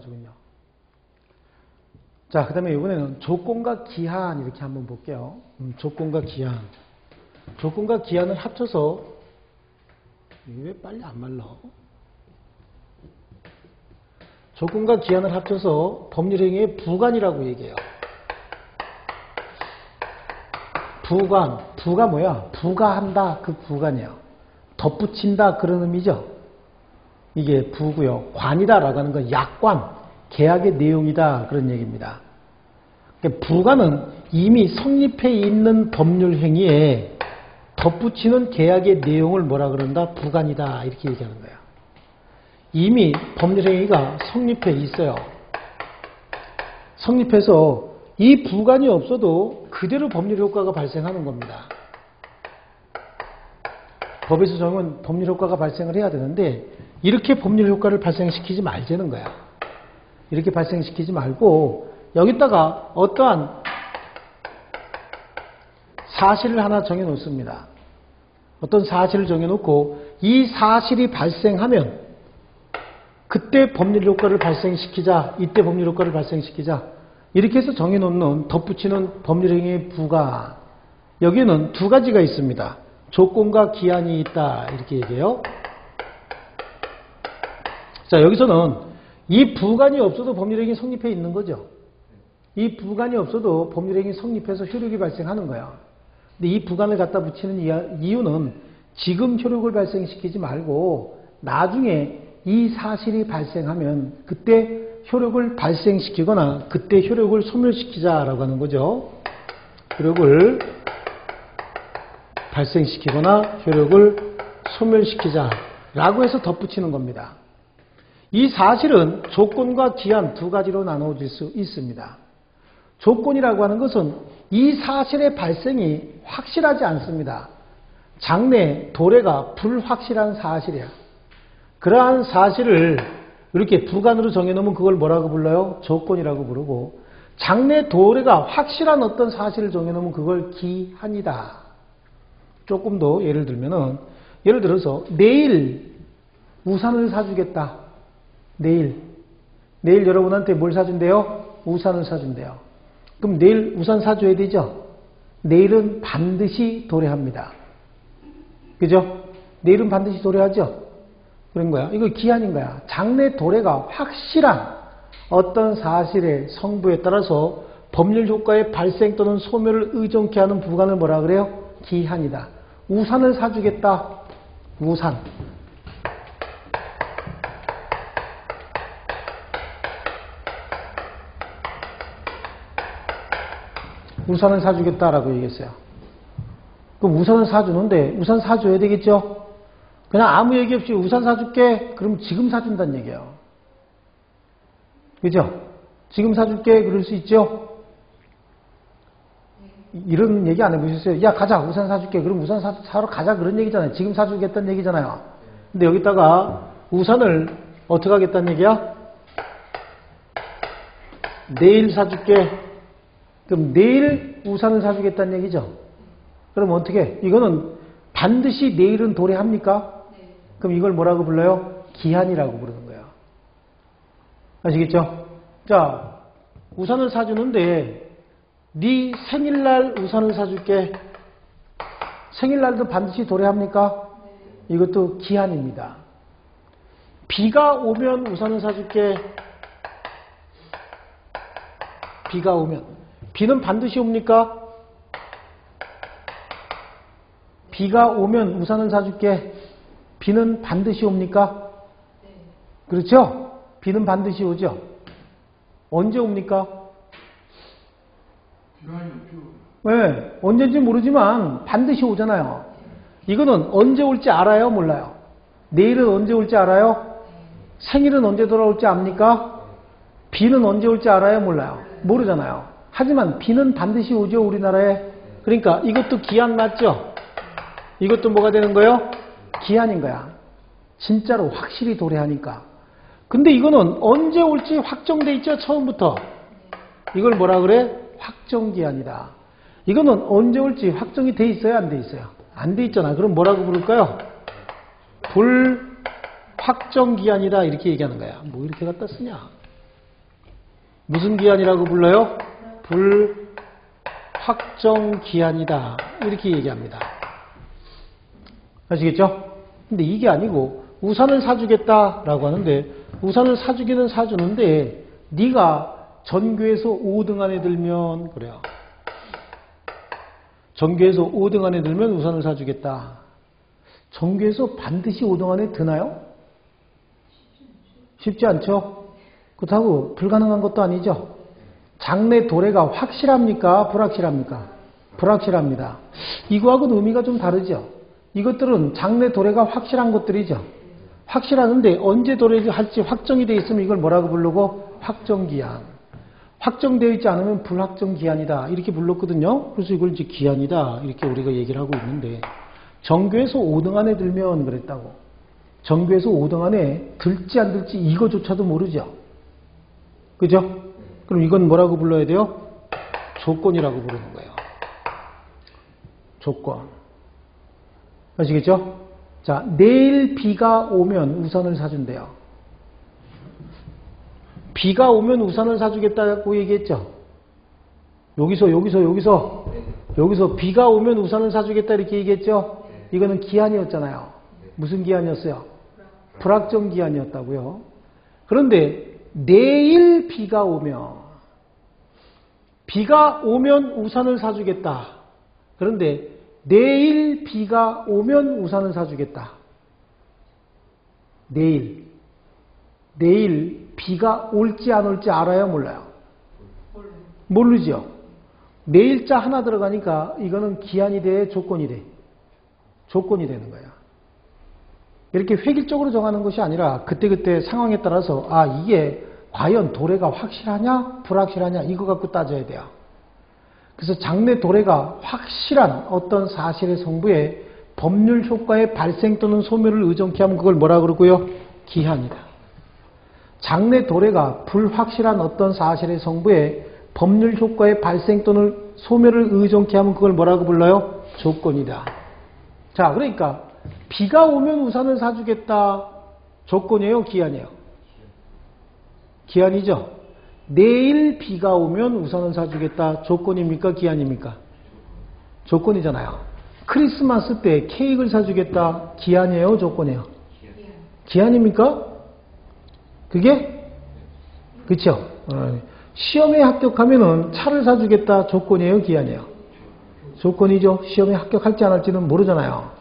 나와주군요. 자, 그 다음에 이번에는 조건과 기한 이렇게 한번 볼게요. 조건과 기한. 조건과 기한을 합쳐서, 이게 왜 빨리 안 말라? 조건과 기한을 합쳐서 법률행위의 부관이라고 얘기해요. 부관, 부가 뭐야? 부가한다, 그 부관이에요. 덧붙인다, 그런 의미죠. 이게 부고요. 관이다라고 하는 건 약관, 계약의 내용이다, 그런 얘기입니다. 그러니까 부관은 이미 성립해 있는 법률 행위에 덧붙이는 계약의 내용을 뭐라 그런다? 부관이다, 이렇게 얘기하는 거예요. 이미 법률 행위가 성립해 있어요. 성립해서 이 부관이 없어도 그대로 법률 효과가 발생하는 겁니다. 법에서 정한 법률 효과가 발생을 해야 되는데 이렇게 법률 효과를 발생시키지 말자는 거야. 이렇게 발생시키지 말고 여기다가 어떠한 사실을 하나 정해놓습니다. 어떤 사실을 정해놓고 이 사실이 발생하면 그때 법률 효과를 발생시키자, 이때 법률 효과를 발생시키자, 이렇게 해서 정해놓는 덧붙이는 법률행위의 부가, 여기에는 두 가지가 있습니다. 조건과 기한이 있다, 이렇게 얘기해요. 자, 여기서는 이 부관이 없어도 법률행위 성립해 있는 거죠. 이 부관이 없어도 법률행위 성립해서 효력이 발생하는 거야. 근데 이 부관을 갖다 붙이는 이유는 지금 효력을 발생시키지 말고 나중에 이 사실이 발생하면 그때 효력을 발생시키거나 그때 효력을 소멸시키자라고 하는 거죠. 효력을 발생시키거나 효력을 소멸시키자라고 해서 덧붙이는 겁니다. 이 사실은 조건과 기한 두 가지로 나눠질 수 있습니다. 조건이라고 하는 것은 이 사실의 발생이 확실하지 않습니다. 장래, 도래가 불확실한 사실이야. 그러한 사실을 이렇게 부관으로 정해놓으면 그걸 뭐라고 불러요? 조건이라고 부르고, 장래, 도래가 확실한 어떤 사실을 정해놓으면 그걸 기한이다. 조금 더 예를 들면은, 예를 들어서 내일 우산을 사주겠다. 내일 여러분한테 뭘 사준대요? 우산을 사준대요. 그럼 내일 우산 사줘야 되죠? 내일은 반드시 도래합니다. 그죠? 내일은 반드시 도래하죠? 그런 거야. 이거 기한인 거야. 장래 도래가 확실한 어떤 사실의 성부에 따라서 법률 효과의 발생 또는 소멸을 의존케 하는 부관을 뭐라 그래요? 기한이다. 우산을 사주겠다. 우산. 우산을 사주겠다라고 얘기했어요. 그럼 우산을 사주는데 우산 사줘야 되겠죠? 그냥 아무 얘기 없이 우산 사줄게. 그럼 지금 사준다는 얘기예요. 그죠? 지금 사줄게. 그럴 수 있죠? 이런 얘기 안 해보셨어요? 야, 가자. 우산 사줄게. 그럼 우산 사러 가자. 그런 얘기잖아요. 지금 사주겠다는 얘기잖아요. 근데 여기다가 우산을 어떻게 하겠다는 얘기야? 내일 사줄게. 그럼 내일 우산을 사주겠다는 얘기죠? 그럼 어떻게? 이거는 반드시 내일은 도래합니까? 그럼 이걸 뭐라고 불러요? 기한이라고 부르는 거예요. 아시겠죠? 자, 우산을 사주는데 네 생일날 우산을 사줄게. 생일날도 반드시 도래합니까? 이것도 기한입니다. 비가 오면 우산을 사줄게. 비가 오면. 비는 반드시 옵니까? 비가 오면 우산을 사줄게. 비는 반드시 옵니까? 그렇죠? 비는 반드시 오죠? 언제 옵니까? 네, 언제인지 모르지만 반드시 오잖아요. 이거는 언제 올지 알아요? 몰라요? 내일은 언제 올지 알아요? 생일은 언제 돌아올지 압니까? 비는 언제 올지 알아요? 몰라요? 모르잖아요. 하지만 비는 반드시 오죠, 우리나라에. 그러니까 이것도 기한 맞죠? 이것도 뭐가 되는 거예요? 기한인 거야. 진짜로 확실히 도래하니까. 근데 이거는 언제 올지 확정돼 있죠, 처음부터. 이걸 뭐라 그래? 확정기한이다. 이거는 언제 올지 확정이 돼 있어요, 안 돼 있어요? 안 돼 있잖아. 그럼 뭐라고 부를까요? 불확정기한이다, 이렇게 얘기하는 거야. 뭐 이렇게 갖다 쓰냐? 무슨 기한이라고 불러요? 불확정 기한이다. 이렇게 얘기합니다. 아시겠죠? 근데 이게 아니고 우산을 사주겠다라고 하는데 우산을 사주기는 사주는데 네가 전교에서 5등 안에 들면 그래요. 전교에서 5등 안에 들면 우산을 사주겠다. 전교에서 반드시 5등 안에 드나요? 쉽지 않죠? 그렇다고 불가능한 것도 아니죠. 장래 도래가 확실합니까? 불확실합니까? 불확실합니다. 이거하고는 의미가 좀 다르죠. 이것들은 장래 도래가 확실한 것들이죠. 확실하는데 언제 도래할지 확정이 되어 있으면 이걸 뭐라고 부르고? 확정기한. 확정되어 있지 않으면 불확정기한이다. 이렇게 불렀거든요. 그래서 이걸 이제 기한이다. 이렇게 우리가 얘기를 하고 있는데 전교에서 5등 안에 들면 그랬다고. 전교에서 5등 안에 들지 안 들지 이거조차도 모르죠. 그죠? 그럼 이건 뭐라고 불러야 돼요? 조건이라고 부르는 거예요. 조건. 아시겠죠? 자, 내일 비가 오면 우산을 사준대요. 비가 오면 우산을 사주겠다고 얘기했죠? 여기서 비가 오면 우산을 사주겠다 이렇게 얘기했죠? 이거는 기한이었잖아요. 무슨 기한이었어요? 불확정 기한이었다고요. 그런데 내일 비가 오면 우산을 사주겠다. 그런데 내일 비가 오면 우산을 사주겠다. 내일 비가 올지 안 올지 알아요? 몰라요? 모르죠. 내일자 하나 들어가니까 이거는 기한이 돼? 조건이 돼? 조건이 되는 거야. 이렇게 획일적으로 정하는 것이 아니라 그때그때 상황에 따라서 이게 과연 도래가 확실하냐 불확실하냐 이거 갖고 따져야 돼요. 그래서 장래 도래가 확실한 어떤 사실의 성부에 법률 효과의 발생 또는 소멸을 의존케 하면 그걸 뭐라 그러고요? 기한이다. 장래 도래가 불확실한 어떤 사실의 성부에 법률 효과의 발생 또는 소멸을 의존케 하면 그걸 뭐라고 불러요? 조건이다. 자, 그러니까 비가 오면 우산을 사주겠다. 조건이에요? 기한이에요? 기한이죠. 내일 비가 오면 우산을 사주겠다. 조건입니까? 기한입니까? 조건이잖아요. 크리스마스 때 케이크를 사주겠다. 기한이에요? 조건이에요? 기한입니까? 그게? 그쵸? 시험에 합격하면은 차를 사주겠다. 조건이에요? 기한이에요? 조건이죠. 시험에 합격할지 안 할지는 모르잖아요.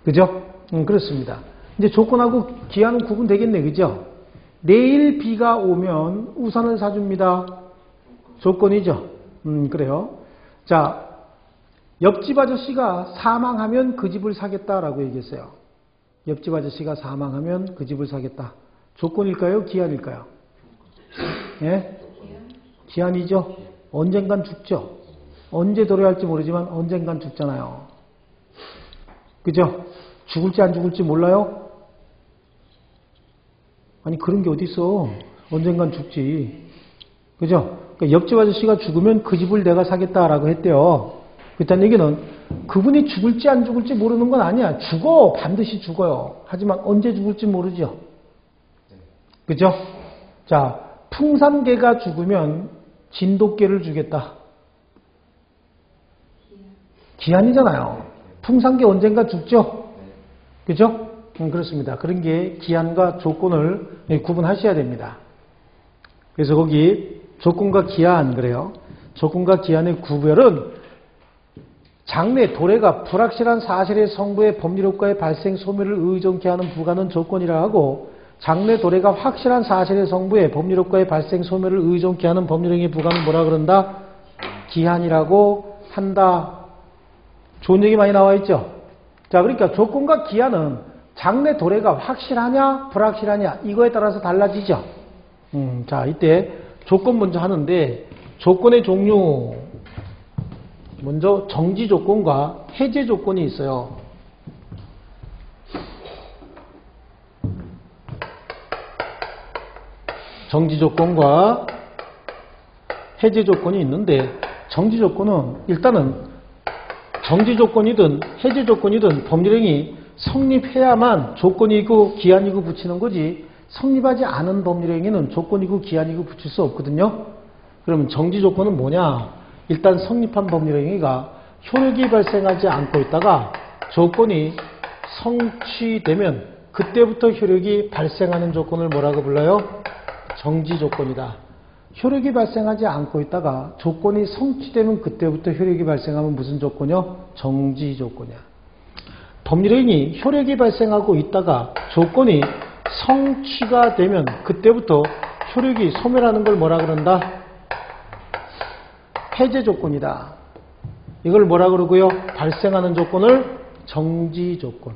그죠? 그렇습니다. 이제 조건하고 기한은 구분되겠네. 그죠? 내일 비가 오면 우산을 사줍니다. 조건이죠. 그래요. 자, 옆집 아저씨가 사망하면 그 집을 사겠다라고 얘기했어요. 옆집 아저씨가 사망하면 그 집을 사겠다. 조건일까요? 기한일까요? 예? 기한이죠. 언젠간 죽죠. 언제 도래할지 모르지만 언젠간 죽잖아요. 그죠? 죽을지 안 죽을지 몰라요? 아니 그런 게 어디 있어. 언젠간 죽지. 그죠? 그러니까 옆집 아저씨가 죽으면 그 집을 내가 사겠다라고 했대요. 그렇다는 얘기는 그분이 죽을지 안 죽을지 모르는 건 아니야. 죽어. 반드시 죽어요. 하지만 언제 죽을지 모르죠. 그죠? 자, 풍산개가 죽으면 진돗개를 주겠다. 기한이잖아요. 풍산개 언젠가 죽죠? 그죠? 그렇습니다. 그런 게 기한과 조건을 구분하셔야 됩니다. 그래서 거기 조건과 기한 그래요. 조건과 기한의 구별은 장래 도래가 불확실한 사실의 성부의 법률 효과의 발생 소멸을 의존케 하는 부가는 조건이라 하고 장래 도래가 확실한 사실의 성부의 법률 효과의 발생 소멸을 의존케 하는 법률행위 부가는 뭐라 그런다? 기한이라고 한다. 좋은 얘기 많이 나와 있죠? 자, 그러니까 조건과 기한은 장래 도래가 확실하냐 불확실하냐 이거에 따라서 달라지죠. 자, 이때 조건 먼저 하는데 조건의 종류 먼저 정지 조건과 해제 조건이 있어요. 정지 조건과 해제 조건이 있는데 정지 조건은 일단은 정지 조건이든 해제 조건이든 법률행위 성립해야만 조건이고 기한이고 붙이는 거지 성립하지 않은 법률행위는 조건이고 기한이고 붙일 수 없거든요. 그러면 정지 조건은 뭐냐? 일단 성립한 법률행위가 효력이 발생하지 않고 있다가 조건이 성취되면 그때부터 효력이 발생하는 조건을 뭐라고 불러요? 정지 조건이다. 효력이 발생하지 않고 있다가 조건이 성취되면 그때부터 효력이 발생하면 무슨 조건이요? 정지 조건이야. 법률행위 효력이 발생하고 있다가 조건이 성취가 되면 그때부터 효력이 소멸하는 걸 뭐라 그런다? 해제 조건이다. 이걸 뭐라 그러고요? 발생하는 조건을 정지 조건.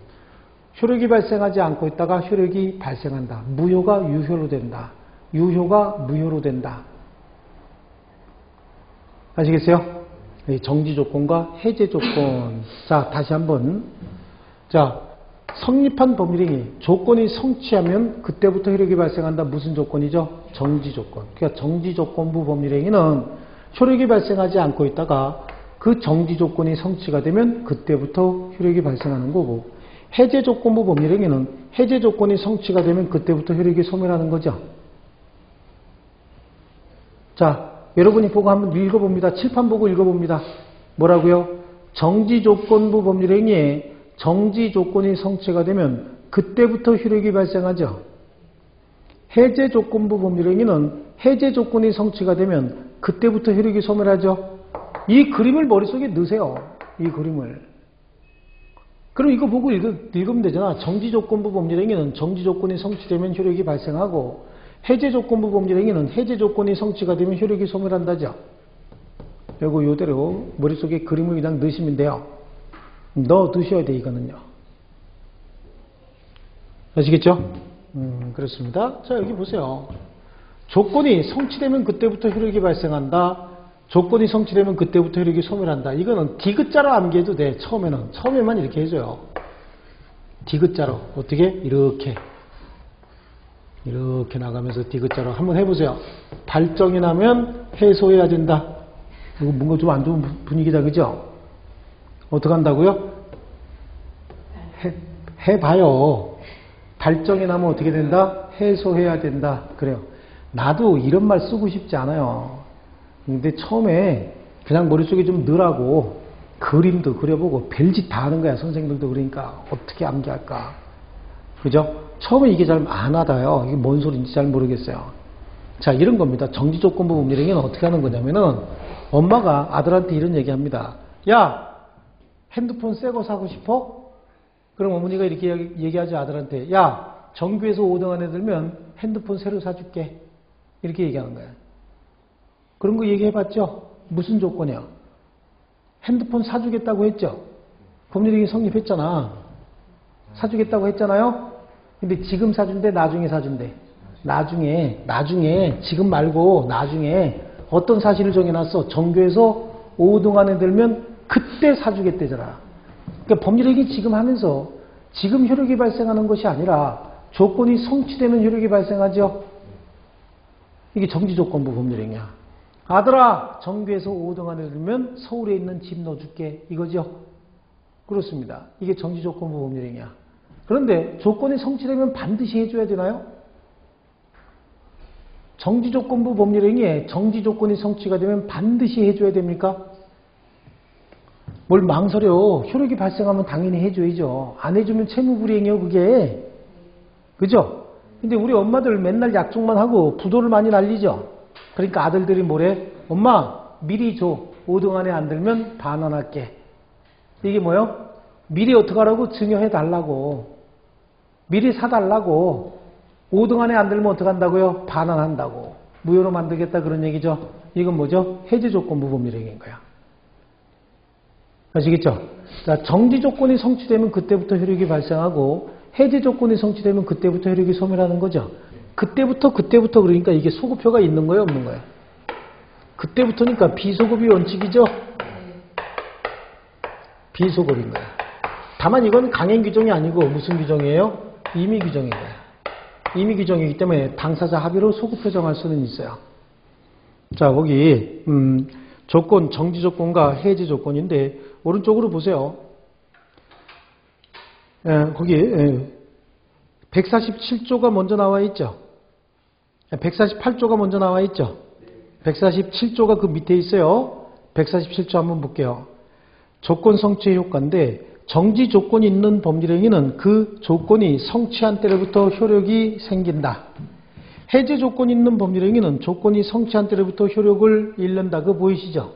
효력이 발생하지 않고 있다가 효력이 발생한다. 무효가 유효로 된다. 유효가 무효로 된다. 아시겠어요? 정지 조건과 해제 조건. 자, 다시 한번. 자, 성립한 법률행위 조건이 성취하면 그때부터 효력이 발생한다. 무슨 조건이죠? 정지 조건. 그러니까 정지 조건부 법률행위는 효력이 발생하지 않고 있다가 그 정지 조건이 성취가 되면 그때부터 효력이 발생하는 거고, 해제 조건부 법률행위는 해제 조건이 성취가 되면 그때부터 효력이 소멸하는 거죠. 자, 여러분이 보고 한번 읽어봅니다. 칠판 보고 읽어봅니다. 뭐라고요? 정지 조건부 법률행위에 정지 조건이 성취가 되면 그때부터 효력이 발생하죠. 해제 조건부 법률행위는 해제 조건이 성취가 되면 그때부터 효력이 소멸하죠. 이 그림을 머릿속에 넣으세요. 이 그림을. 그럼 이거 보고 읽으면 되잖아. 정지 조건부 법률행위는 정지 조건이 성취되면 효력이 발생하고, 해제 조건부 법률행위는 해제 조건이 성취가 되면 효력이 소멸한다죠. 요거 요대로 머릿속에 그림을 그냥 넣으시면 돼요. 넣어 두셔야 돼, 이거는요. 아시겠죠? 그렇습니다. 자, 여기 보세요. 조건이 성취되면 그때부터 효력이 발생한다. 조건이 성취되면 그때부터 효력이 소멸한다. 이거는 디귿자로 암기해도 돼. 처음에만 이렇게 해줘요. 디귿자로. 어떻게? 이렇게 나가면서 디귿자로 한번 해보세요. 발정이 나면 해소해야 된다. 이거 뭔가 좀 안 좋은 분위기다, 그죠? 어떻게 한다고요? 해봐요. 발정이 나면 어떻게 된다? 해소해야 된다. 그래요. 나도 이런 말 쓰고 싶지 않아요. 근데 처음에 그냥 머릿속에 좀 넣으라고 그림도 그려보고 별짓 다 하는 거야. 선생님들도. 그러니까 어떻게 암기할까? 그죠? 처음에 이게 잘 안 와닿아요. 이게 뭔 소리인지 잘 모르겠어요. 자, 이런 겁니다. 정지조건부 법률행위는 어떻게 하는 거냐면은 엄마가 아들한테 이런 얘기합니다. 야, 핸드폰 새 거 사고 싶어? 그럼 어머니가 이렇게 얘기하죠. 아들한테. 야, 전교에서 5등 안에 들면 핸드폰 새로 사줄게. 이렇게 얘기하는 거야. 그런 거 얘기해봤죠? 무슨 조건이야? 핸드폰 사주겠다고 했죠? 법률행위 성립했잖아. 사주겠다고 했잖아요? 근데 지금 사준대, 나중에 사준대. 나중에, 지금 말고 나중에 어떤 사실을 정해놨어? 전교에서 5등 안에 들면 그때 사주겠대잖아. 그러니까 법률행위 지금 하면서 지금 효력이 발생하는 것이 아니라 조건이 성취되면 효력이 발생하죠? 이게 정지조건부 법률행위야. 아들아, 전교에서 5등 안에 들면 서울에 있는 집 넣어줄게. 이거죠? 그렇습니다. 이게 정지조건부 법률행위야. 그런데 조건이 성취되면 반드시 해줘야 되나요? 정지조건부 법률행위에 정지조건이 성취가 되면 반드시 해줘야 됩니까? 뭘 망설여. 효력이 발생하면 당연히 해줘야죠. 안 해주면 채무불이행이요, 그게. 그죠? 근데 우리 엄마들 맨날 약속만 하고 부도를 많이 날리죠? 그러니까 아들들이 뭐래? 엄마, 미리 줘. 5등 안에 안 들면 반환할게. 이게 뭐요? 미리 어떻게 하라고? 증여해달라고. 미리 사달라고. 5등 안에 안 들면 어떻게 한다고요? 반환한다고. 무효로 만들겠다 그런 얘기죠. 이건 뭐죠? 해제조건부 법률행위인 거야. 아시겠죠? 자, 정지조건이 성취되면 그때부터 효력이 발생하고, 해제조건이 성취되면 그때부터 효력이 소멸하는 거죠. 그때부터 그러니까 이게 소급효가 있는 거예요, 없는 거예요? 그때부터니까 비소급이 원칙이죠? 비소급인 거예요. 다만 이건 강행 규정이 아니고 무슨 규정이에요? 임의 규정인 거예요. 임의 규정이기 때문에 당사자 합의로 소급효 정할 수는 있어요. 자, 거기 조건, 정지조건과 해제조건인데 오른쪽으로 보세요. 거기 147조가 먼저 나와 있죠. 148조가 먼저 나와 있죠. 147조가 그 밑에 있어요. 147조 한번 볼게요. 조건 성취 효과인데 정지 조건이 있는 법률행위는 그 조건이 성취한 때로부터 효력이 생긴다. 해제 조건이 있는 법률행위는 조건이 성취한 때로부터 효력을 잃는다. 그거 보이시죠?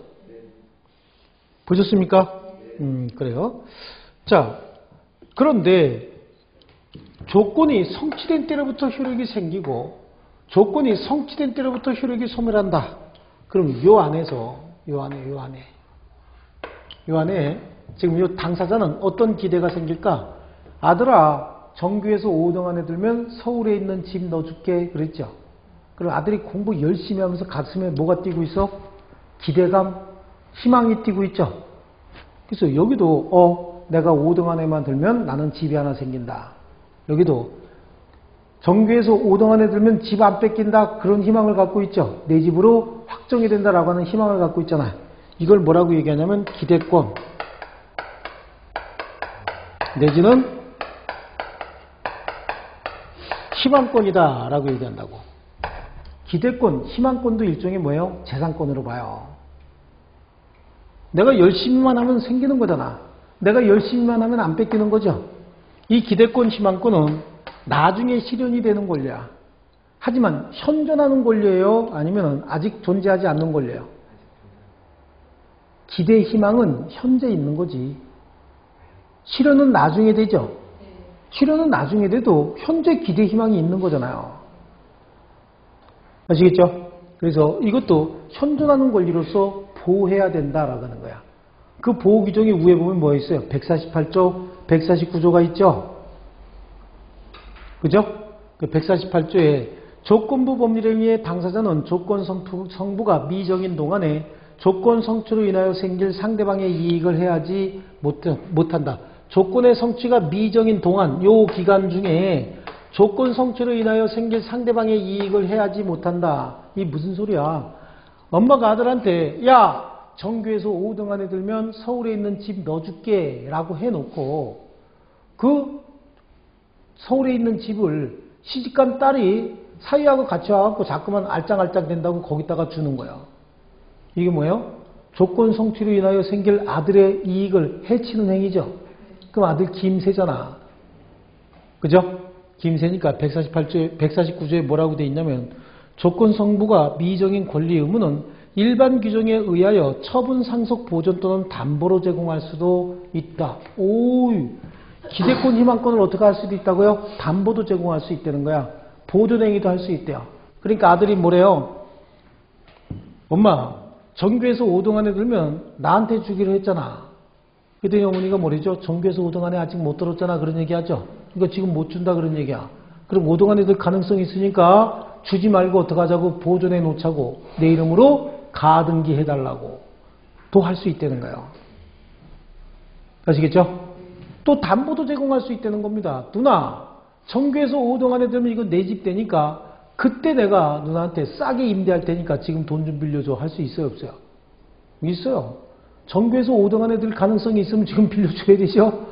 보셨습니까? 그래요. 자, 그런데 조건이 성취된 때로부터 효력이 생기고 조건이 성취된 때로부터 효력이 소멸한다. 그럼 요 안에 지금 요 당사자는 어떤 기대가 생길까? 아들아, 정규에서 5등 안에 들면 서울에 있는 집 넣어줄게 그랬죠. 그럼 아들이 공부 열심히 하면서 가슴에 뭐가 뛰고 있어? 기대감, 희망이 뛰고 있죠. 그래서 여기도 내가 5등 안에만 들면 나는 집이 하나 생긴다. 여기도 정규에서 5등 안에 들면 집 안 뺏긴다. 그런 희망을 갖고 있죠. 내 집으로 확정이 된다라고 하는 희망을 갖고 있잖아요. 이걸 뭐라고 얘기하냐면 기대권 내지는 희망권이다 라고 얘기한다고. 기대권, 희망권도 일종의 뭐예요? 재산권으로 봐요. 내가 열심히만 하면 생기는 거잖아. 내가 열심히만 하면 안 뺏기는 거죠. 이 기대권, 희망권은 나중에 실현이 되는 권리야. 하지만 현존하는 권리예요? 아니면 아직 존재하지 않는 권리예요? 기대, 희망은 현재 있는 거지. 실현은 나중에 되죠. 실현은 나중에 돼도 현재 기대, 희망이 있는 거잖아요. 아시겠죠? 그래서 이것도 현존하는 권리로서 보호해야 된다라고 하는 거야. 그 보호 규정이 위에 보면 뭐 있어요? 148조, 149조가 있죠? 그죠? 그 148조에 조건부 법률행위의 당사자는 조건 성부가 미정인 동안에 조건 성취로 인하여 생길 상대방의 이익을 해하지 못한다. 조건의 성취가 미정인 동안 요 기간 중에 조건 성취로 인하여 생길 상대방의 이익을 해하지 못한다. 이 무슨 소리야? 엄마가 아들한테 야 정규에서 5등 안에 들면 서울에 있는 집 넣어줄게 라고 해놓고 그 서울에 있는 집을 시집간 딸이 사위하고 같이 와갖고 자꾸만 알짱알짱 된다고 거기다가 주는 거예요. 이게 뭐예요? 조건 성취로 인하여 생길 아들의 이익을 해치는 행위죠. 그럼 아들 김새잖아. 그죠? 김새니까 149조에 뭐라고 돼 있냐면 조건 성부가 미정인 권리 의무는 일반 규정에 의하여 처분 상속 보존 또는 담보로 제공할 수도 있다. 오이. 기대권 희망권을 어떻게 할 수도 있다고요? 담보도 제공할 수 있다는 거야. 보존행위도 할 수 있대요. 그러니까 아들이 뭐래요? 엄마 정규에서 5등 안에 들면 나한테 주기로 했잖아. 그랬더니 어머니가 뭐래죠? 정규에서 5등 안에 아직 못 들었잖아. 그런 얘기하죠. 이거 지금 못 준다 그런 얘기야. 그럼 5등 안에 들 가능성이 있으니까 주지 말고 어떡하자고 보존해 놓자고 내 이름으로 가등기 해달라고 또 할 수 있다는 거예요. 아시겠죠? 또 담보도 제공할 수 있다는 겁니다. 누나 정규에서 5등 안에 들면 이거 내 집 되니까 그때 내가 누나한테 싸게 임대할 테니까 지금 돈 좀 빌려줘. 할 수 있어요 없어요? 있어요. 정규에서 5등 안에 들 가능성이 있으면 지금 빌려줘야 되죠.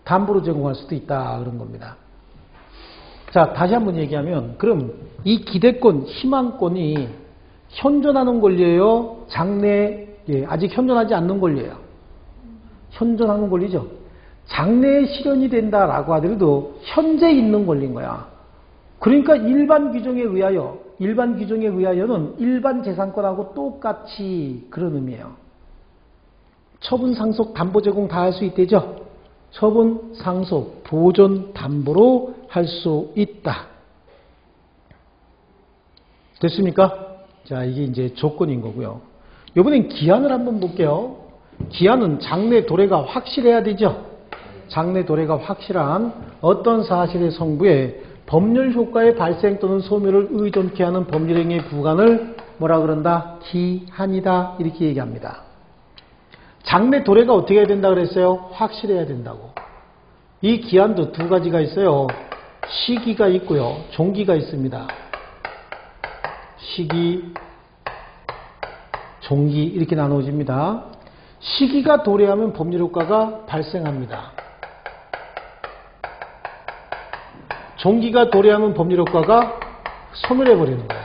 담보로 제공할 수도 있다 그런 겁니다. 자 다시 한번 얘기하면 그럼 이 기대권, 희망권이 현존하는 권리예요? 아직 현존하지 않는 권리예요? 현존하는 권리죠. 장래에 실현이 된다라고 하더라도 현재 있는 권리인 거야. 그러니까 일반 규정에 의하여는 일반 재산권하고 똑같이 그런 의미예요. 처분, 상속, 담보 제공 다 할 수 있대죠. 처분, 상속, 보존, 담보로 할 수 있다. 됐습니까? 자, 이게 이제 조건인 거고요. 이번엔 기한을 한번 볼게요. 기한은 장래 도래가 확실해야 되죠. 장래 도래가 확실한 어떤 사실의 성부에 법률 효과의 발생 또는 소멸을 의존케 하는 법률행위의 부관을 뭐라 그런다? 기한이다. 이렇게 얘기합니다. 장래 도래가 어떻게 해야 된다 그랬어요? 확실해야 된다고. 이 기한도 두 가지가 있어요. 시기가 있고요. 종기가 있습니다. 시기, 종기 이렇게 나눠집니다. 시기가 도래하면 법률 효과가 발생합니다. 종기가 도래하면 법률효과가 소멸해버리는 거야.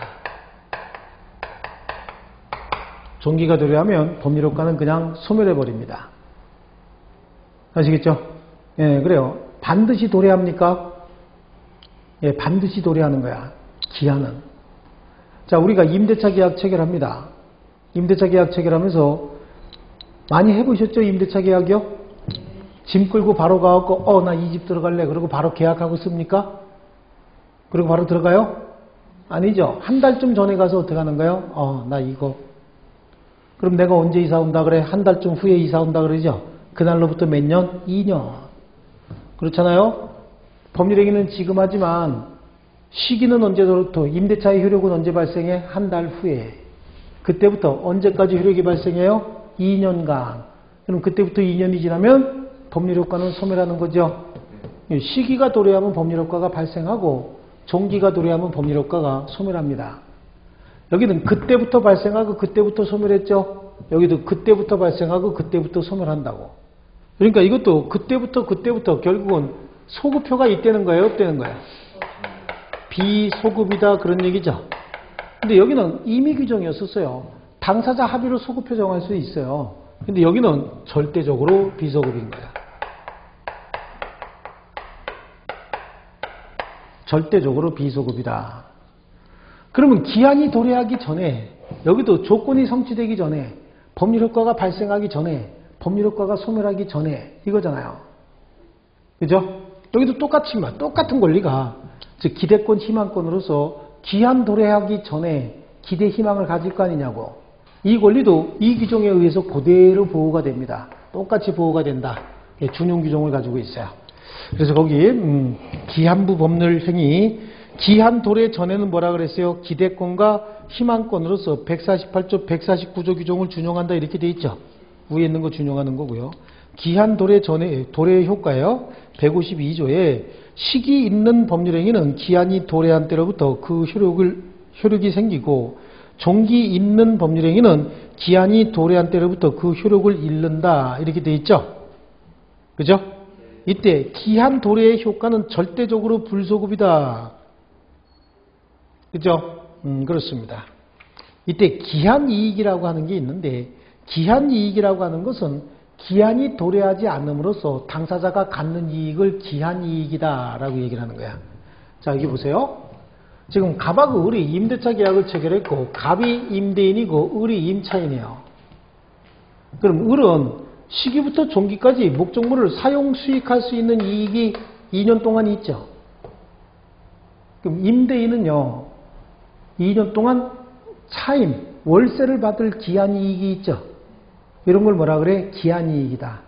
종기가 도래하면 법률효과는 그냥 소멸해버립니다. 아시겠죠? 예, 그래요. 반드시 도래합니까? 예, 반드시 도래하는 거야. 기한은. 자, 우리가 임대차 계약 체결합니다. 임대차 계약 체결하면서 많이 해보셨죠? 임대차 계약이요? 짐 끌고 바로 가갖고 나 이 집 들어갈래. 그러고 바로 계약하고 씁니까? 그리고 바로 들어가요? 아니죠. 한 달쯤 전에 가서 어떻게 하는 거예요? 나 이거. 그럼 내가 언제 이사 온다 그래? 한 달쯤 후에 이사 온다 그러죠? 그날로부터 몇 년? 2년. 그렇잖아요? 법률행위는 지금 하지만 시기는 언제부터? 임대차의 효력은 언제 발생해? 한 달 후에. 그때부터 언제까지 효력이 발생해요? 2년간. 그럼 그때부터 2년이 지나면 법률효과는 소멸하는 거죠. 시기가 도래하면 법률효과가 발생하고 종기가 도래하면 법률효과가 소멸합니다. 여기는 그때부터 발생하고 그때부터 소멸했죠. 여기도 그때부터 발생하고 그때부터 소멸한다고. 그러니까 이것도 그때부터 결국은 소급효가 있다는 거예요? 없다는 거예요? 비소급이다 그런 얘기죠. 근데 여기는 임의 규정이었었어요. 당사자 합의로 소급효 정할 수 있어요. 근데 여기는 절대적으로 비소급인 거야. 절대적으로 비소급이다. 그러면 기한이 도래하기 전에, 여기도 조건이 성취되기 전에, 법률효과가 발생하기 전에, 법률효과가 소멸하기 전에 이거잖아요. 그죠? 여기도 똑같은 권리가, 즉 기대권, 희망권으로서 기한 도래하기 전에 기대, 희망을 가질 거 아니냐고. 이 권리도 이 규정에 의해서 그대로 보호가 됩니다. 똑같이 보호가 된다. 준용 규정을 가지고 있어요. 그래서 거기 기한부 법률행위 기한 도래 전에는 뭐라 그랬어요? 기대권과 희망권으로서 148조, 149조 규정을 준용한다 이렇게 돼 있죠. 위에 있는 거 준용하는 거고요. 기한 도래 전에 도래의 효과예요. 152조에 시기 있는 법률행위는 기한이 도래한 때로부터 그 효력이 생기고 종기 있는 법률행위는 기한이 도래한 때로부터 그 효력을 잃는다 이렇게 돼 있죠. 그죠? 이때 기한 도래의 효과는 절대적으로 불소급이다. 그죠? 그렇습니다. 이때 기한이익이라고 하는 게 있는데 기한이익이라고 하는 것은 기한이 도래하지 않음으로써 당사자가 갖는 이익을 기한이익이다 라고 얘기를 하는 거야. 자, 여기 보세요. 지금 갑하고 을이 임대차 계약을 체결했고 갑이 임대인이고 을이 임차인이에요. 그럼 을은 시기부터 종기까지 목적물을 사용 수익할 수 있는 이익이 2년 동안 있죠. 그럼 임대인은요 2년 동안 차임, 월세를 받을 기한이익이 있죠. 이런 걸 뭐라 그래? 기한이익이다.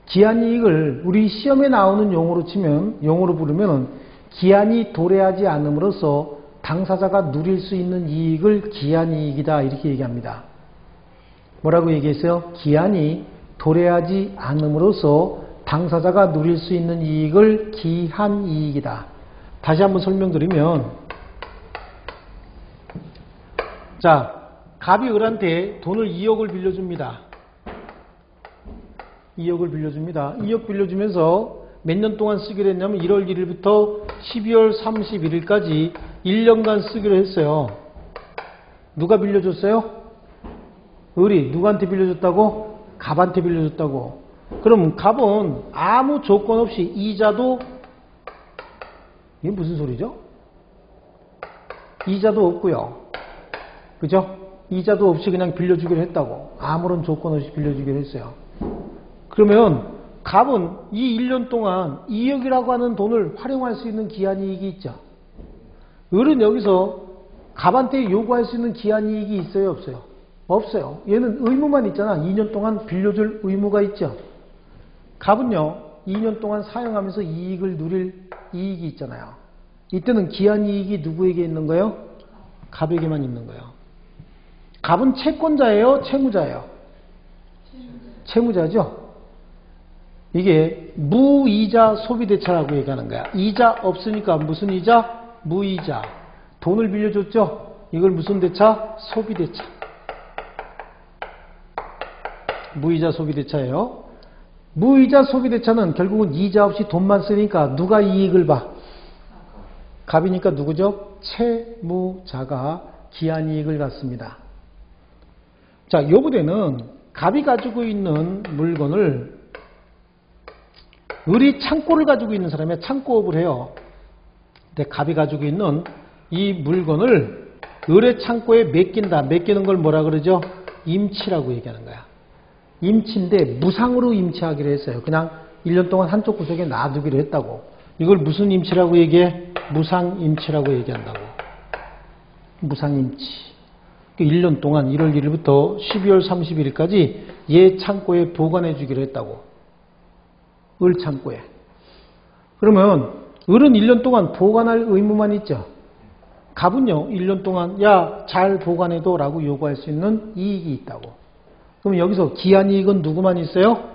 기한이익을 우리 시험에 나오는 용어로 부르면 기한이 도래하지 않음으로써 당사자가 누릴 수 있는 이익을 기한이익이다 이렇게 얘기합니다. 뭐라고 얘기했어요? 기한이 도래하지 않음으로써 당사자가 누릴 수 있는 이익을 기한이익이다. 다시 한번 설명드리면, 자, 갑이 을한테 돈을 2억을 빌려줍니다. 2억을 빌려줍니다. 2억 빌려주면서 몇 년 동안 쓰기로 했냐면 1월 1일부터 12월 31일까지 1년간 쓰기로 했어요. 누가 빌려줬어요? 을이. 누구한테 빌려줬다고? 갑한테 빌려줬다고. 그럼 갑은 아무 조건 없이 이자도, 이게 무슨 소리죠? 이자도 없고요. 그죠? 이자도 없이 그냥 빌려주기로 했다고. 아무런 조건 없이 빌려주기로 했어요. 그러면 갑은 이 1년 동안 2억이라고 하는 돈을 활용할 수 있는 기한이익이 있죠. 을은 여기서 갑한테 요구할 수 있는 기한이익이 있어요? 없어요? 없어요. 얘는 의무만 있잖아. 2년 동안 빌려줄 의무가 있죠. 갑은요 2년 동안 사용하면서 이익을 누릴 이익이 있잖아요. 이때는 기한이익이 누구에게 있는 거예요? 갑에게만 있는 거예요. 갑은 채권자예요? 채무자예요? 채무자죠. 이게 무이자 소비대차라고 얘기하는 거야. 이자 없으니까 무슨 이자? 무이자. 돈을 빌려줬죠? 이걸 무슨 대차? 소비대차. 무이자 소비대차예요. 무이자 소비대차는 결국은 이자 없이 돈만 쓰니까 누가 이익을 봐? 갑이니까 누구죠? 채무자가 기한이익을 갖습니다. 자, 요 부대는 갑이 가지고 있는 물건을 을이 창고를 가지고 있는 사람이 창고업을 해요. 근데 갑이 가지고 있는 이 물건을 을의 창고에 맡긴다. 맡기는 걸 뭐라 그러죠? 임치라고 얘기하는 거야. 임치인데 무상으로 임치하기로 했어요. 그냥 1년 동안 한쪽 구석에 놔두기로 했다고. 이걸 무슨 임치라고 얘기해? 무상임치라고 얘기한다고. 무상임치. 1년 동안 1월 1일부터 12월 31일까지 얘 창고에 보관해 주기로 했다고. 을 창고에. 그러면 을은 1년 동안 보관할 의무만 있죠. 갑은요 1년 동안 야 잘 보관해도 라고 요구할 수 있는 이익이 있다고. 그럼 여기서 기한이익은 누구만 있어요?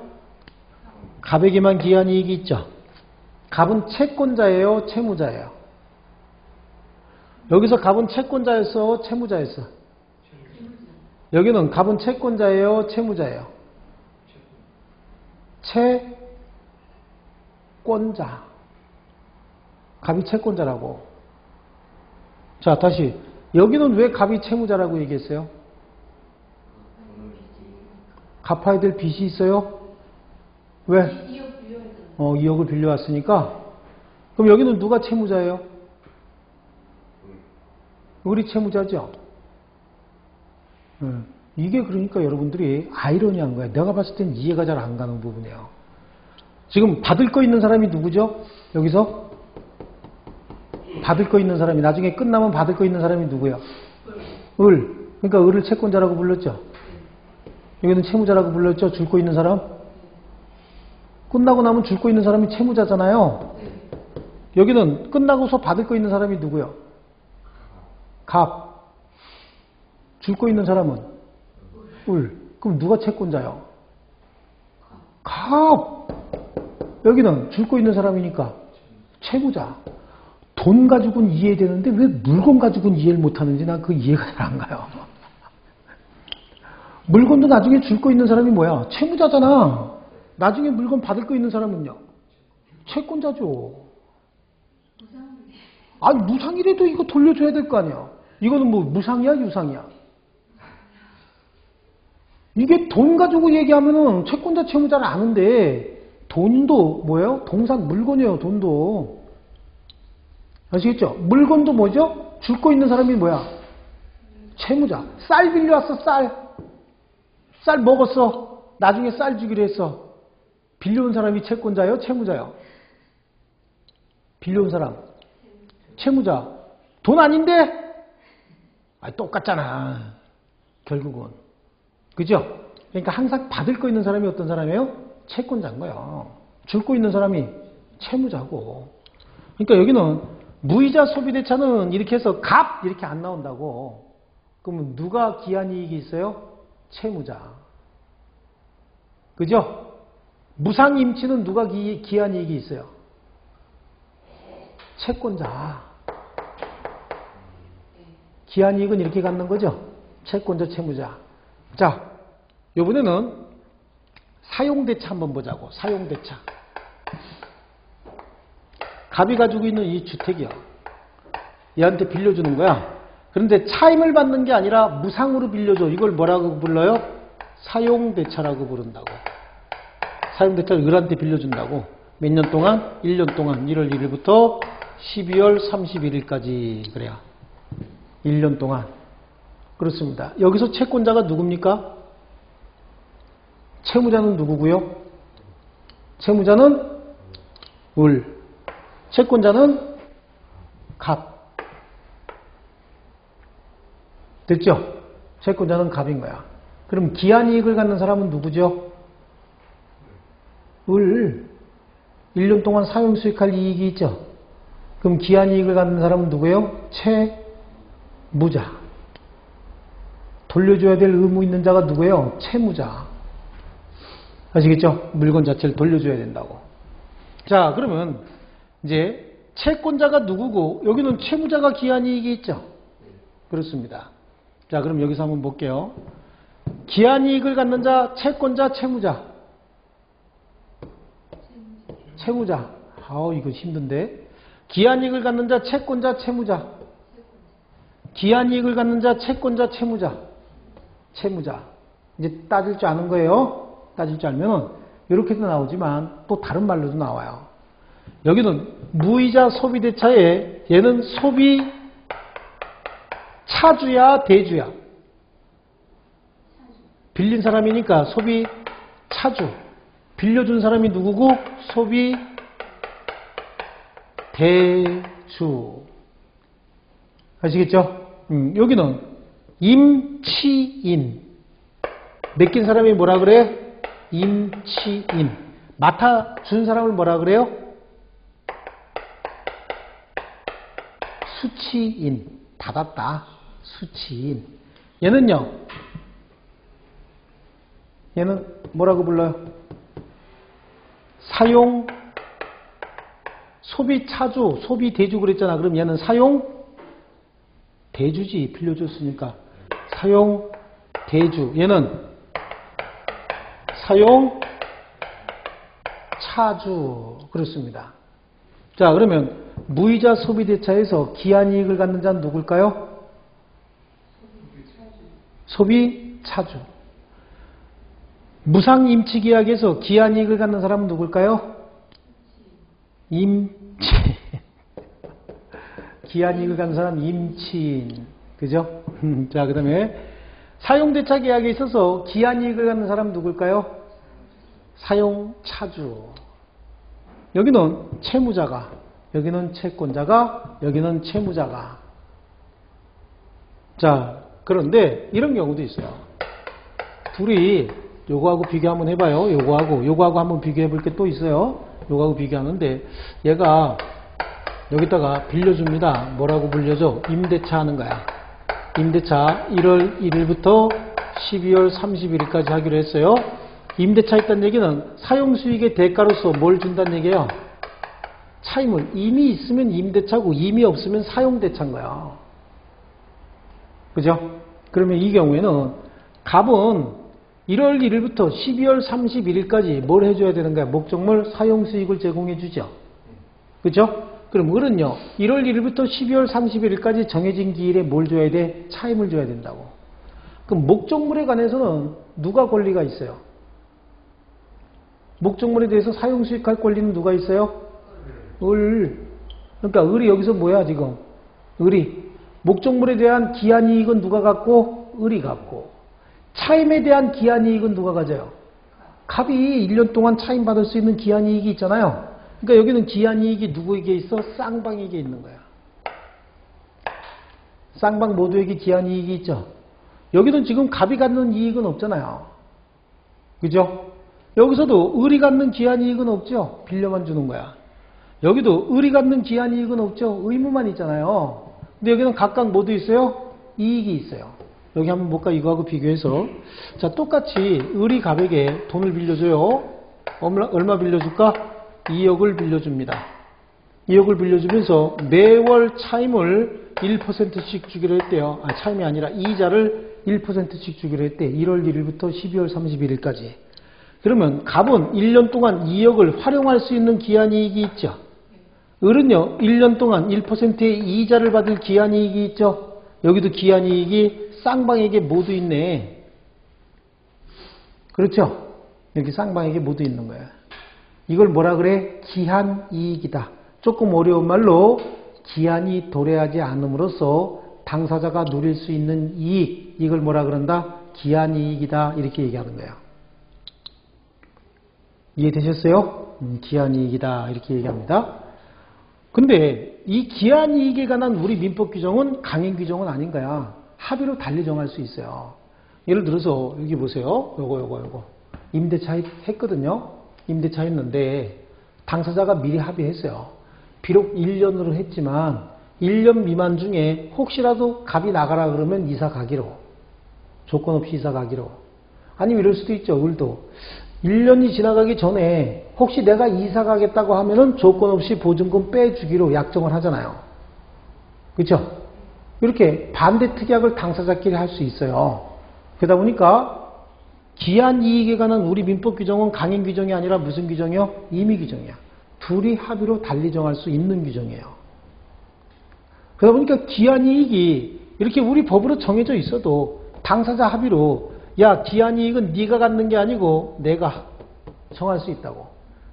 갑에게만 기한이익이 있죠. 갑은 채권자예요, 채무자예요? 여기서 갑은 채권자였어, 채무자였어? 여기는 갑은 채권자예요, 채무자예요? 채권자. 갑이 채권자라고. 자, 다시. 여기는 왜 갑이 채무자라고 얘기했어요? 갚아야 될 빚이 있어요? 왜? 2억을 빌려왔으니까. 그럼 여기는 누가 채무자예요? 을이 채무자죠? 이게 그러니까 여러분들이 아이러니한 거예요. 내가 봤을 땐 이해가 잘 안 가는 부분이에요. 지금 받을 거 있는 사람이 누구죠? 여기서? 받을 거 있는 사람이, 나중에 끝나면 받을 거 있는 사람이 누구야? 을. 그러니까 을을 채권자라고 불렀죠? 여기는 채무자라고 불렀죠? 줄 거 있는 사람? 끝나고 나면 줄 거 있는 사람이 채무자잖아요. 여기는 끝나고서 받을 거 있는 사람이 누구요? 갑. 줄 거 있는 사람은? 을. 그럼 누가 채권자요? 갑. 여기는 줄 거 있는 사람이니까 채무자. 돈 가지고는 이해되는데 왜 물건 가지고는 이해를 못하는지 난 그 이해가 잘 안 가요. 물건도 나중에 줄 거 있는 사람이 뭐야? 채무자잖아. 나중에 물건 받을 거 있는 사람은요? 채권자죠. 아니 무상이라도 이거 돌려줘야 될 거 아니야. 이거는 뭐 무상이야 유상이야? 이게 돈 가지고 얘기하면은 채권자 채무자를 아는데 돈도 뭐예요? 동상 물건이에요. 돈도. 아시겠죠? 물건도 뭐죠? 줄 거 있는 사람이 뭐야? 채무자. 쌀 빌려왔어. 쌀 먹었어. 나중에 쌀 주기로 했어. 빌려온 사람이 채권자예요? 채무자예요? 빌려온 사람. 채무자. 돈 아닌데? 아니, 똑같잖아. 결국은. 그죠? 그러니까 항상 받을 거 있는 사람이 어떤 사람이에요? 채권자인 거예요. 줄 거 있는 사람이 채무자고. 그러니까 여기는 무이자 소비대차는 이렇게 해서 갑 이렇게 안 나온다고. 그러면 누가 기한이익이 있어요? 채무자. 그죠? 무상임치는 누가 기한이익이 있어요? 채권자. 기한이익은 이렇게 갖는 거죠? 채권자, 채무자. 자, 이번에는 사용대차 한번 보자고. 사용대차. 갑이 가지고 있는 이 주택이요. 얘한테 빌려주는 거야. 그런데 차임을 받는 게 아니라 무상으로 빌려줘. 이걸 뭐라고 불러요? 사용대차라고 부른다고. 사용대차를 을한테 빌려준다고. 몇 년 동안? 1년 동안. 1월 1일부터 12월 31일까지. 그래요. 1년 동안. 그렇습니다. 여기서 채권자가 누굽니까? 채무자는 누구고요? 채무자는 을. 채권자는 갑. 됐죠? 채권자는 갑인 거야. 그럼 기한이익을 갖는 사람은 누구죠? 을. 1년 동안 사용수익할 이익이 있죠? 그럼 기한이익을 갖는 사람은 누구예요? 채무자. 돌려줘야 될 의무 있는 자가 누구예요? 채무자. 아시겠죠? 물건 자체를 돌려줘야 된다고. 자, 그러면 이제 채권자가 누구고 여기는 채무자가 기한이익이 있죠? 그렇습니다. 자, 그럼 여기서 한번 볼게요. 기한이익을 갖는 자, 채권자, 채무자. 채무자. 아우, 이거 힘든데. 기한이익을 갖는 자, 채권자, 채무자. 기한이익을 갖는 자, 채권자, 채무자. 채무자. 이제 따질 줄 아는 거예요. 따질 줄 알면은 이렇게도 나오지만 또 다른 말로도 나와요. 여기는 무이자 소비대차에 얘는 소비 차주야, 대주야? 빌린 사람이니까 소비 차주. 빌려준 사람이 누구고? 소비 대주. 아시겠죠? 여기는 임치인. 맡긴 사람이 뭐라 그래? 임치인. 맡아준 사람을 뭐라 그래요? 수치인. 받았다. 수치인. 얘는요. 얘는 뭐라고 불러요? 사용 소비 차주, 소비 대주 그랬잖아. 그럼 얘는 사용 대주지. 빌려줬으니까. 사용 대주. 얘는 사용 차주. 그렇습니다. 자, 그러면 무이자 소비대차에서 기한이익을 갖는 자는 누굴까요? 소비차주. 무상임치계약에서 기한이익을 갖는 사람은 누굴까요? 임치. 기한이익을 갖는 사람 임치인. 그죠? 자, 그 다음에 사용대차 계약에 있어서 기한이익을 갖는 사람은 누굴까요? 사용차주. 여기는 채무자가, 여기는 채권자가, 여기는 채무자가. 자, 그런데 이런 경우도 있어요. 둘이 요거하고 비교 한번 해봐요. 요거하고 한번 비교해 볼 게 또 있어요. 요거하고 비교하는데 얘가 여기다가 빌려줍니다. 뭐라고 빌려줘? 임대차 하는 거야. 임대차 1월 1일부터 12월 31일까지 하기로 했어요. 임대차 있다는 얘기는 사용수익의 대가로서 뭘 준다는 얘기예요? 차임을. 이미 있으면 임대차고 이미 없으면 사용대차인 거야. 그죠? 그러면 이 경우에는 갑은 1월 1일부터 12월 31일까지 뭘 해줘야 되는 거야? 목적물 사용수익을 제공해 주죠. 그죠? 그럼 을은요. 1월 1일부터 12월 31일까지 정해진 기일에 뭘 줘야 돼? 차임을 줘야 된다고. 그럼 목적물에 관해서는 누가 권리가 있어요? 목적물에 대해서 사용수익할 권리는 누가 있어요? 을. 그러니까 을이 여기서 뭐야 지금? 을이. 목적물에 대한 기한이익은 누가 갖고? 을이 갖고. 차임에 대한 기한이익은 누가 가져요? 갑이 1년 동안 차임받을 수 있는 기한이익이 있잖아요. 그러니까 여기는 기한이익이 누구에게 있어? 쌍방에게 있는 거야. 쌍방 모두에게 기한이익이 있죠. 여기는 지금 갑이 갖는 이익은 없잖아요. 그죠? 여기서도 을이 갖는 기한이익은 없죠. 빌려만 주는 거야. 여기도 을이 갖는 기한이익은 없죠. 의무만 있잖아요. 근데 여기는 각각 모두 있어요? 이익이 있어요. 여기 한번 볼까? 이거하고 비교해서. 자, 똑같이 을이 갑에게 돈을 빌려줘요. 얼마 빌려줄까? 2억을 빌려줍니다. 2억을 빌려주면서 매월 차임을 1%씩 주기로 했대요. 차임이 아니라 이자를 1%씩 주기로 했대. 1월 1일부터 12월 31일까지. 그러면 갑은 1년 동안 2억을 활용할 수 있는 기한이익이 있죠. 을은요. 1년 동안 1%의 이자를 받을 기한이익이 있죠. 여기도 기한이익이 쌍방에게 모두 있네. 그렇죠? 여기 쌍방에게 모두 있는 거야. 이걸 뭐라 그래? 기한이익이다. 조금 어려운 말로 기한이 도래하지 않음으로써 당사자가 누릴 수 있는 이익, 이걸 뭐라 그런다? 기한이익이다. 이렇게 얘기하는 거예요. 이해되셨어요? 기한이익이다. 이렇게 얘기합니다. 근데 이 기한이익에 관한 우리 민법 규정은 강행 규정은 아닌 거야. 합의로 달리 정할 수 있어요. 예를 들어서 여기 보세요. 요거. 임대차 했거든요. 임대차 했는데 당사자가 미리 합의했어요. 비록 1년으로 했지만 1년 미만 중에 혹시라도 갑이 나가라 그러면 이사 가기로. 조건 없이 이사 가기로. 아니면 이럴 수도 있죠. 을도. 1년이 지나가기 전에 혹시 내가 이사 가겠다고 하면은 조건 없이 보증금 빼주기로 약정을 하잖아요. 그렇죠? 이렇게 반대 특약을 당사자끼리 할 수 있어요. 그러다 보니까 기한이익에 관한 우리 민법 규정은 강행 규정이 아니라 무슨 규정이요? 임의 규정이야. 둘이 합의로 달리 정할 수 있는 규정이에요. 그러다 보니까 기한이익이 이렇게 우리 법으로 정해져 있어도 당사자 합의로 야, 기한이익은 네가 갖는 게 아니고 내가 정할 수 있다고.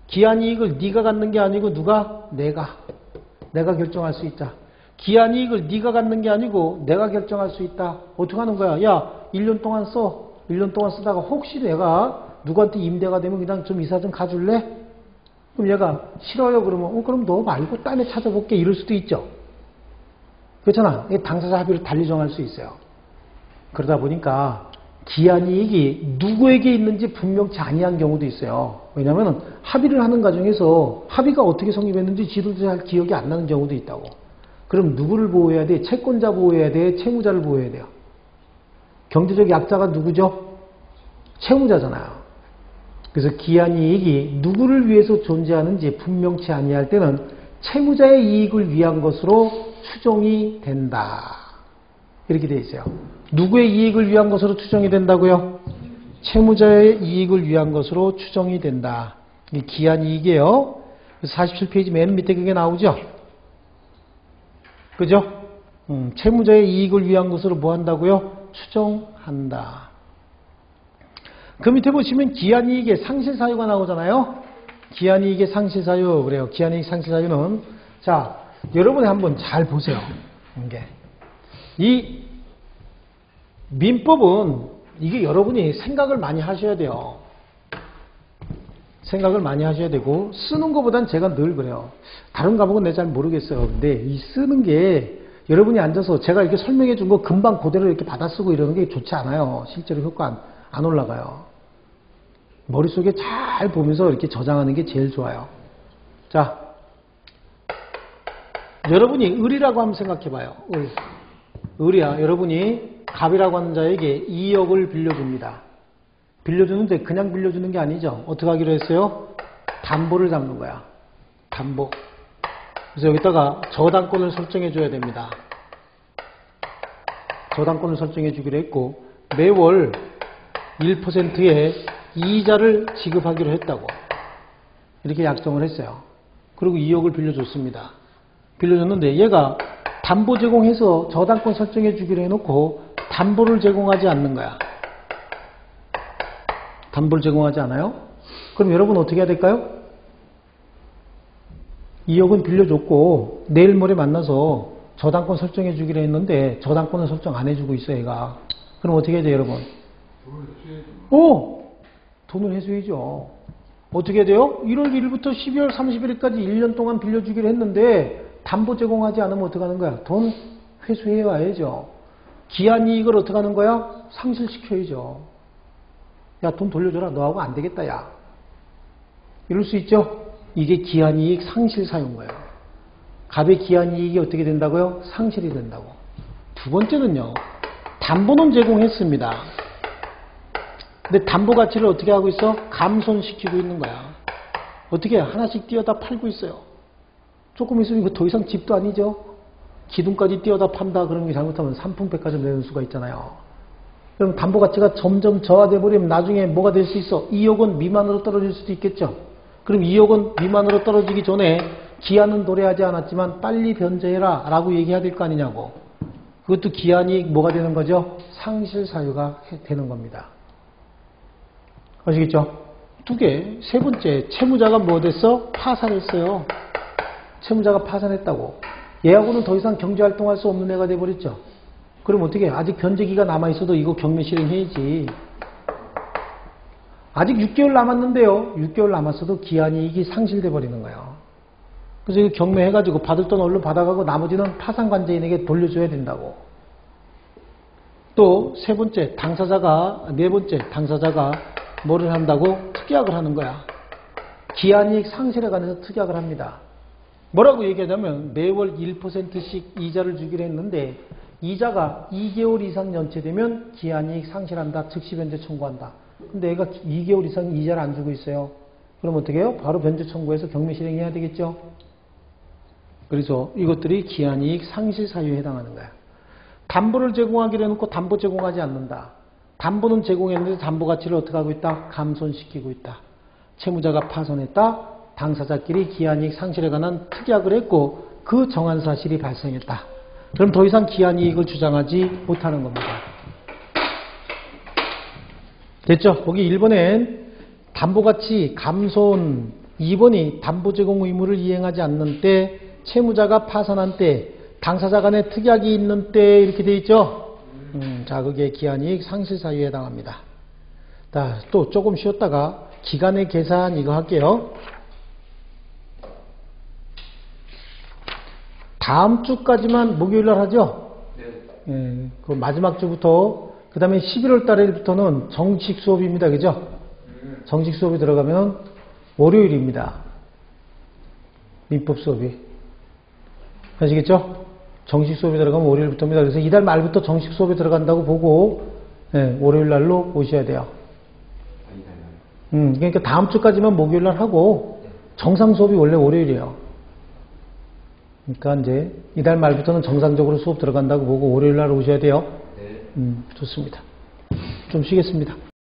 기한이익을 네가 갖는 게 아니고 누가? 내가 결정할 수 있다. 기한이익을 네가 갖는 게 아니고 내가 결정할 수 있다. 어떻게 하는 거야? 야, 1년 동안 써. 1년 동안 쓰다가 혹시 내가 누구한테 임대가 되면 그냥 좀 이사 좀 가줄래? 그럼 얘가 싫어요. 그러면 그럼 너 말고 딴 애 찾아볼게. 이럴 수도 있죠. 그렇잖아. 당사자 합의를 달리 정할 수 있어요. 그러다 보니까 기한이익이 누구에게 있는지 분명치 아니한 경우도 있어요. 왜냐하면 합의를 하는 과정에서 합의가 어떻게 성립했는지 지도 잘 기억이 안 나는 경우도 있다고. 그럼 누구를 보호해야 돼? 채권자 보호해야 돼? 채무자를 보호해야 돼요? 경제적 약자가 누구죠? 채무자잖아요. 그래서 기한이익이 누구를 위해서 존재하는지 분명치 아니할 때는 채무자의 이익을 위한 것으로 추정이 된다. 이렇게 되어 있어요. 누구의 이익을 위한 것으로 추정이 된다고요? 채무자의 이익을 위한 것으로 추정이 된다. 이 기한이익이에요. 47페이지 맨 밑에 그게 나오죠? 그죠? 채무자의 이익을 위한 것으로 뭐 한다고요? 추정한다. 그 밑에 보시면 기한이익의 상실사유가 나오잖아요. 기한이익의 상실사유 그래요. 기한이익 상실사유는 자 여러분이 한번 잘 보세요. 이 민법은 이게 여러분이 생각을 많이 하셔야 돼요. 생각을 많이 하셔야 되고 쓰는 것보단 제가 늘 그래요. 다른 과목은 내가 잘 모르겠어요. 근데 이 쓰는 게 여러분이 앉아서 제가 이렇게 설명해 준 거 금방 그대로 이렇게 받아쓰고 이러는 게 좋지 않아요. 실제로 효과 안 올라가요. 머릿속에 잘 보면서 이렇게 저장하는 게 제일 좋아요. 자, 여러분이 을이라고 한번 생각해 봐요. 을이야. 여러분이 갑이라고 하는 자에게 2억을 빌려줍니다. 빌려주는데 그냥 빌려주는 게 아니죠. 어떻게 하기로 했어요? 담보를 잡는 거야. 담보. 그래서 여기다가 저당권을 설정해 줘야 됩니다. 저당권을 설정해 주기로 했고 매월 1%의 이자를 지급하기로 했다고 이렇게 약정을 했어요. 그리고 2억을 빌려줬습니다. 빌려줬는데 얘가 담보 제공해서 저당권 설정해 주기로 해놓고 담보를 제공하지 않는 거야. 담보를 제공하지 않아요? 그럼 여러분 어떻게 해야 될까요? 2억은 빌려줬고 내일 모레 만나서 저당권 설정해 주기로 했는데 저당권을 설정 안 해주고 있어 얘가. 그럼 어떻게 해야 돼요 여러분? 돈을 회수해야죠. 어떻게 해야 돼요? 1월 1일부터 12월 30일까지 1년 동안 빌려주기로 했는데 담보 제공하지 않으면 어떻게 하는 거야? 돈 회수해 와야죠. 기한이익을 어떻게 하는 거야? 상실시켜야죠. 야, 돈 돌려줘라. 너하고 안 되겠다, 야. 이럴 수 있죠? 이게 기한이익 상실사유인 거예요. 갑의 기한이익이 어떻게 된다고요? 상실이 된다고. 두 번째는요. 담보는 제공했습니다. 근데 담보 가치를 어떻게 하고 있어? 감손시키고 있는 거야. 어떻게 하나씩 띄어다 팔고 있어요. 조금 있으면 이거 더 이상 집도 아니죠. 기둥까지 띄어다 판다 그런 게 잘못하면 삼풍백화점 내는 수가 있잖아요. 그럼 담보 가치가 점점 저하돼 버리면 나중에 뭐가 될 수 있어? 2억 원 미만으로 떨어질 수도 있겠죠. 그럼 2억 원 미만으로 떨어지기 전에 기한은 도래하지 않았지만 빨리 변제해라 라고 얘기해야 될 거 아니냐고. 그것도 기한이 뭐가 되는 거죠? 상실사유가 되는 겁니다. 아시겠죠? 두 개. 세 번째, 채무자가 뭐 됐어? 파산했어요. 채무자가 파산했다고. 얘하고는 더 이상 경제활동할 수 없는 애가 돼버렸죠. 그럼 어떻게 해? 아직 변제기가 남아있어도 이거 경매 실행해야지. 아직 6개월 남았는데요. 6개월 남았어도 기한이익이 상실돼 버리는 거예요. 그래서 이거 경매해가지고 받을 돈 얼른 받아가고 나머지는 파산관제인에게 돌려줘야 된다고. 또 세 번째, 네 번째, 당사자가 뭐를 한다고? 특약을 하는 거야. 기한이익 상실에 관해서 특약을 합니다. 뭐라고 얘기하냐면 매월 1%씩 이자를 주기로 했는데 이자가 2개월 이상 연체되면 기한이익 상실한다. 즉시 변제 청구한다. 근데 얘가 2개월 이상 이자를 안 주고 있어요. 그럼 어떻게 해요? 바로 변제 청구해서 경매 실행해야 되겠죠. 그래서 이것들이 기한이익 상실 사유에 해당하는 거야. 담보를 제공하기로 해놓고 담보 제공하지 않는다. 담보는 제공했는데 담보 가치를 어떻게 하고 있다? 감손시키고 있다. 채무자가 파손했다. 당사자끼리 기한이익 상실에 관한 특약을 했고 그 정한 사실이 발생했다. 그럼 더 이상 기한 이익을 주장하지 못하는 겁니다. 됐죠? 거기 1번엔 담보가치 감손, 2번이 담보 제공 의무를 이행하지 않는 때, 채무자가 파산한 때, 당사자 간에 특약이 있는 때 이렇게 돼 있죠? 자, 그게 기한이익 상실 사유에 해당합니다. 자, 또 조금 쉬었다가 기간의 계산 이거 할게요. 다음 주까지만 목요일날 하죠? 네. 그 마지막 주부터, 그 다음에 11월 달에부터는 정식 수업입니다. 그죠? 정식 수업이 들어가면 월요일입니다. 민법 수업이. 아시겠죠? 정식 수업이 들어가면 월요일부터입니다. 그래서 이달 말부터 정식 수업이 들어간다고 보고, 네, 월요일 날로 오셔야 돼요. 그러니까 다음 주까지만 목요일 날 하고, 정상 수업이 원래 월요일이에요. 그러니까 이제 이달 말부터는 정상적으로 수업 들어간다고 보고 월요일 날 오셔야 돼요. 좋습니다. 좀 쉬겠습니다.